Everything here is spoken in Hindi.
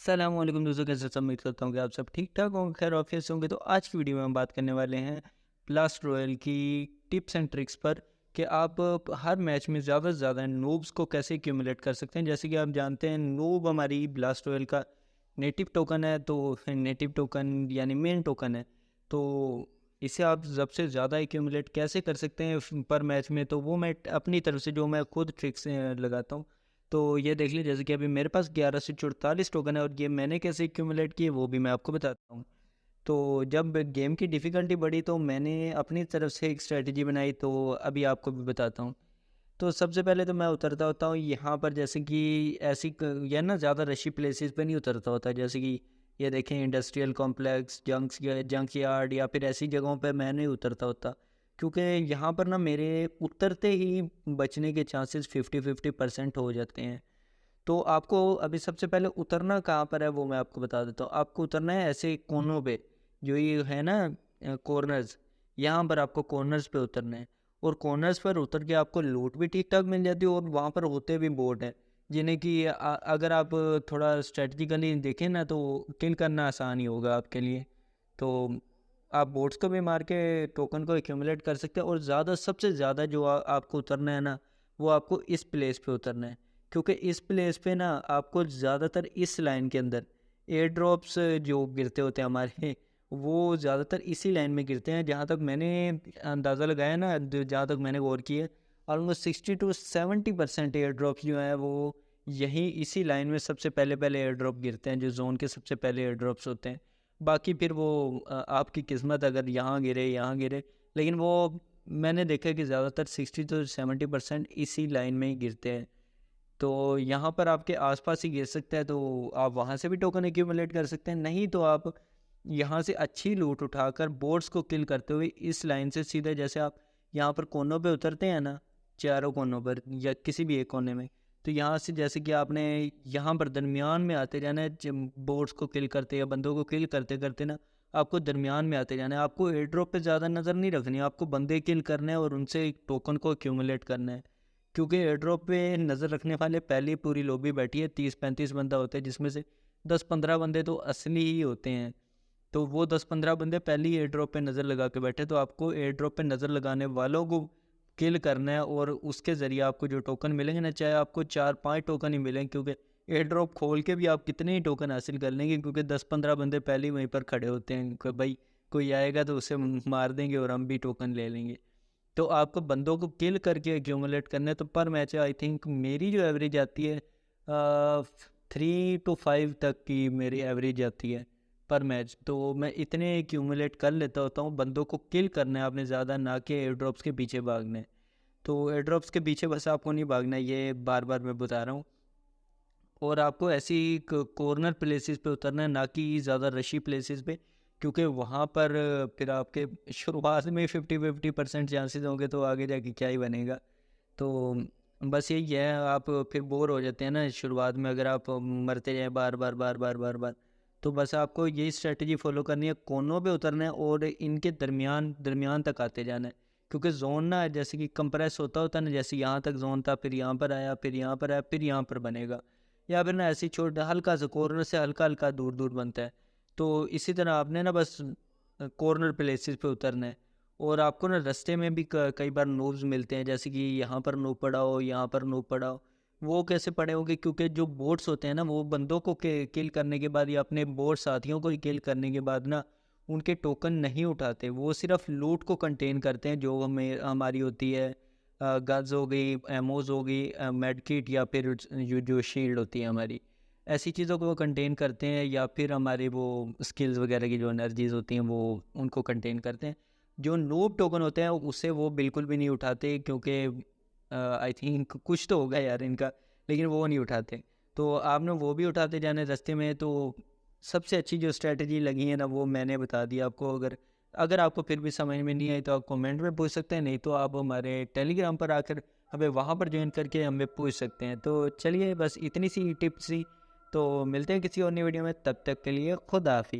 अस्सलामुअलैकुम दोस्तों, कैसे सब? उम्मीद करता हूँ कि आप सब ठीक ठाक होंगे, खैर ऑफिस होंगे। तो आज की वीडियो में हम बात करने वाले हैं ब्लास्ट रॉयल की टिप्स एंड ट्रिक्स पर कि आप हर मैच में ज़्यादा से ज़्यादा नूब्स को कैसे एक्यूमुलेट कर सकते हैं। जैसे कि आप जानते हैं, नूब हमारी ब्लास्ट रॉयल का नेटिव टोकन है। तो नेटिव टोकन यानी मेन टोकन है। तो इसे आप सबसे ज़्यादा एक्यूमुलेट कैसे कर सकते हैं पर मैच में, तो वो मैं अपनी तरफ से जो मैं खुद ट्रिक्स लगाता हूँ। तो ये देख लीजिए, जैसे कि अभी मेरे पास 11 से 44 टोकन है और ये मैंने कैसे एक्यूमुलेट किए वो भी मैं आपको बताता हूँ। तो जब गेम की डिफ़िकल्टी बढ़ी तो मैंने अपनी तरफ से एक स्ट्रेटजी बनाई, तो अभी आपको भी बताता हूँ। तो सबसे पहले तो मैं उतरता होता हूँ यहाँ पर, जैसे कि यह ना ज़्यादा रशी प्लेसेस पे नहीं उतरता होता। जैसे कि ये देखें, इंडस्ट्रियल कॉम्प्लेक्स, जंक यार्ड या फिर ऐसी जगहों पे मैं नहीं उतरता होता, क्योंकि यहाँ पर ना मेरे उतरते ही बचने के चांसेस 50-50% हो जाते हैं। तो आपको अभी सबसे पहले उतरना कहाँ पर है वो मैं आपको बता देता हूँ। आपको उतरना है ऐसे कोनों पे, जो ये है ना कॉर्नर्स, यहाँ पर आपको कॉर्नर्स पे उतरना है। और कॉर्नर्स पर उतर के आपको लूट भी ठीक ठाक मिल जाती है और वहाँ पर होते भी बोट हैं, जिन्हें कि अगर आप थोड़ा स्ट्रेटजिकली देखें ना तो किल करना आसान ही होगा आपके लिए। तो आप बोट्स को भी मार के टोकन को एक्यूमुलेट कर सकते हैं। और सबसे ज़्यादा जो आपको उतरना है ना, वो आपको इस प्लेस पे उतरना है, क्योंकि इस प्लेस पे ना आपको ज़्यादातर इस लाइन के अंदर एयर ड्रॉप्स जो गिरते होते हैं हमारे, वो ज़्यादातर इसी लाइन में गिरते हैं। जहाँ तक मैंने अंदाज़ा लगाया ना, जहाँ तक मैंने गौर किया, ऑलमोस्ट 60-70% एयर ड्रॉप्स जो हैं वो यहीं इसी लाइन में सबसे पहले पहले एयर ड्रॉप गिरते हैं, जो जोन के सबसे पहले एयर ड्रॉप्स होते हैं। बाकी फिर वो आपकी किस्मत, अगर यहाँ गिरे, लेकिन वो मैंने देखा है कि ज़्यादातर 60-70% इसी लाइन में ही गिरते हैं। तो यहाँ पर आपके आसपास ही गिर सकता है, तो आप वहाँ से भी टोकन एक्यूमुलेट कर सकते हैं। नहीं तो आप यहाँ से अच्छी लूट उठाकर बोर्ड्स को किल करते हुए इस लाइन से सीधे, जैसे आप यहाँ पर कोनों पे उतरते हैं ना, चारों कोनों पर या किसी भी एक कोने में, तो यहाँ से जैसे कि आपने यहाँ पर दरमियान में आते जाना है, बोर्ड्स को किल करते या बंदों को किल करते करते ना आपको दरमियान में आते जाना है। आपको एयर ड्रॉप पे ज़्यादा नज़र नहीं रखनी है, आपको बंदे किल करने हैं और उनसे टोकन को एक्यूमुलेट करना है। क्योंकि एयर ड्रॉप पे नज़र रखने वाले पहले पूरी लॉबी बैठी है, 30-35 बंदा होते हैं, जिसमें से 10-15 बंदे तो असली ही होते हैं। तो वो 10-15 बंदे पहले ही एयर ड्रॉप पे नज़र लगा के बैठे, तो आपको एयर ड्रॉप पे नज़र लगाने वालों को किल करना है। और उसके ज़रिए आपको जो टोकन मिलेंगे ना, चाहे आपको 4-5 टोकन ही मिलें, क्योंकि एयर ड्रॉप खोल के भी आप कितने ही टोकन हासिल कर लेंगे, क्योंकि 10-15 बंदे पहले ही वहीं पर खड़े होते हैं कि भाई कोई आएगा तो उसे मार देंगे और हम भी टोकन ले लेंगे। तो आपको बंदों को किल करके एक्यूमुलेट करने, तो पर मैच आई थिंक मेरी जो एवरेज आती है 3 to 5 तक की मेरी एवरेज आती है पर मैच। तो मैं इतने एक्यूमुलेट कर लेता होता हूँ। बंदों को किल करना है आपने ज़्यादा, ना कि एयर ड्रॉप्स के पीछे भागना है। तो एयर ड्रॉप्स के पीछे बस आपको नहीं भागना है, ये बार बार मैं बता रहा हूँ। और आपको ऐसी कॉर्नर प्लेसेस पे उतरना है, ना कि ज़्यादा रशी प्लेसेस पे, क्योंकि वहाँ पर फिर आपके शुरुआत में 50-50% चांसेस होंगे, तो आगे जाके क्या ही बनेगा। तो बस यही है, आप फिर बोर हो जाते हैं ना शुरुआत में, अगर आप मरते जाए बार बार बार बार बार बार। तो बस आपको यही स्ट्रेटजी फॉलो करनी है, कोनों पे उतरना है और इनके दरमियान दरमियान तक आते जाना है। क्योंकि जोन ना जैसे कि कंप्रेस होता होता है ना, जैसे यहाँ तक जोन था, फिर यहाँ पर आया, फिर यहाँ पर आया, फिर यहाँ पर बनेगा, या फिर ना ऐसे ही छोटा हल्का सा कॉर्नर से हल्का हल्का दूर दूर बनता है। तो इसी तरह आपने ना बस कॉर्नर प्लेसेस पे उतरना है। और आपको ना रास्ते में भी कई बार नूब्स मिलते हैं, जैसे कि यहाँ पर नूब पड़ा हो, यहाँ पर नूब पड़ा हो। वो कैसे पड़े होंगे? क्योंकि जो बोट्स होते हैं ना, वो बंदों को किल करने के बाद या अपने बोट साथियों को किल करने के बाद ना उनके टोकन नहीं उठाते, वो सिर्फ लूट को कंटेन करते हैं जो हमारी होती है। गन्स हो गई, एमोज हो गई, मेड किट, या फिर जो शील्ड होती है हमारी, ऐसी चीज़ों को वो कंटेन करते हैं। या फिर हमारे वो स्किल्स वगैरह की जो एनर्जीज होती हैं वो उनको कंटेन करते हैं। जो नूब टोकन होते हैं उसे वो बिल्कुल भी नहीं उठाते, क्योंकि आई थिंक कुछ तो होगा यार इनका, लेकिन वो नहीं उठाते। तो आपने वो भी उठाते जाने रास्ते में। तो सबसे अच्छी जो स्ट्रेटजी लगी है ना, वो मैंने बता दी आपको। अगर अगर आपको फिर भी समझ में नहीं आई तो आप कमेंट में पूछ सकते हैं, नहीं तो आप हमारे टेलीग्राम पर आकर हमें वहाँ पर ज्वाइन करके हमें पूछ सकते हैं। तो चलिए, बस इतनी सी टिप्स थी। तो मिलते हैं किसी और नई वीडियो में, तब तक के लिए खुदा हाफिज़।